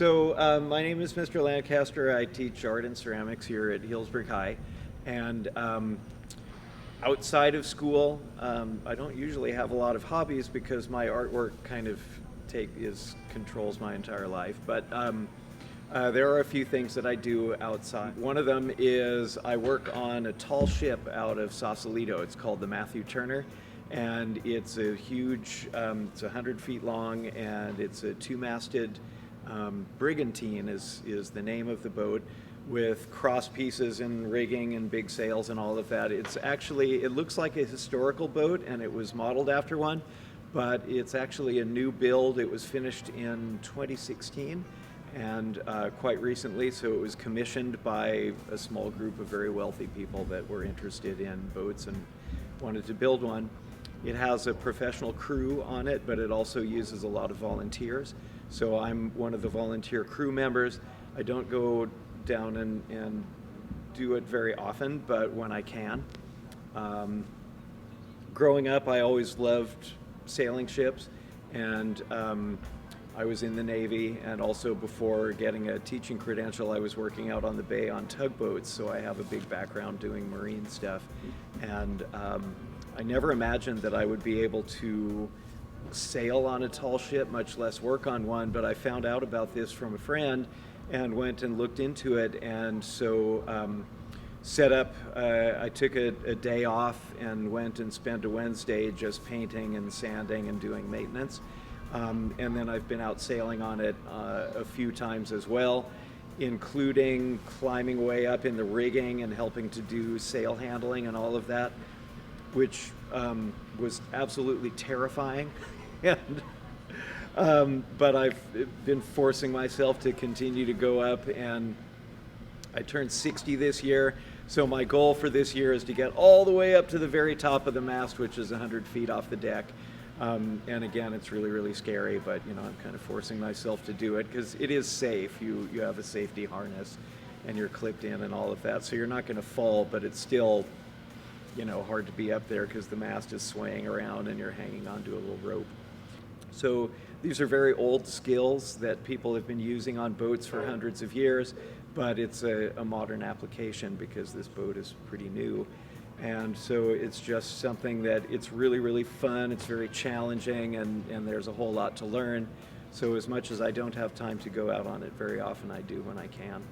My name is Mr. Lancaster. I teach art and ceramics here at Healdsburg High. And outside of school, I don't usually have a lot of hobbies because my artwork kind of controls my entire life. But there are a few things that I do outside. One of them is I work on a tall ship out of Sausalito. It's called the Matthew Turner. And it's a huge, it's 100 feet long, and it's a two-masted brigantine is the name of the boat, with cross pieces and rigging and big sails and all of that. It looks like a historical boat, and it was modeled after one, but it's actually a new build. It was finished in 2016 and quite recently, so it was commissioned by a small group of very wealthy people that were interested in boats and wanted to build one. It has a professional crew on it, but it also uses a lot of volunteers. So I'm one of the volunteer crew members. I don't go down and do it very often, but when I can. Growing up, I always loved sailing ships, and I was in the Navy, and also before getting a teaching credential, I was working out on the bay on tugboats, so I have a big background doing marine stuff. And I never imagined that I would be able to sail on a tall ship, much less work on one, but I found out about this from a friend and went and looked into it, and so I took a day off and went and spent a Wednesday just painting and sanding and doing maintenance. And then I've been out sailing on it a few times as well, including climbing way up in the rigging and helping to do sail handling and all of that, which was absolutely terrifying. But I've been forcing myself to continue to go up, and I turned 60 this year, so my goal for this year is to get all the way up to the very top of the mast, which is 100 feet off the deck. And again, it's really, really scary, but I'm kind of forcing myself to do it because it is safe. You have a safety harness and you're clipped in and all of that, so you're not going to fall, but it's still hard to be up there because the mast is swaying around and you're hanging onto a little rope. So these are very old skills that people have been using on boats for hundreds of years, but it's a modern application because this boat is pretty new. And so it's just something that it's really, really fun, it's very challenging, and there's a whole lot to learn. So as much as I don't have time to go out on it very often, I do when I can.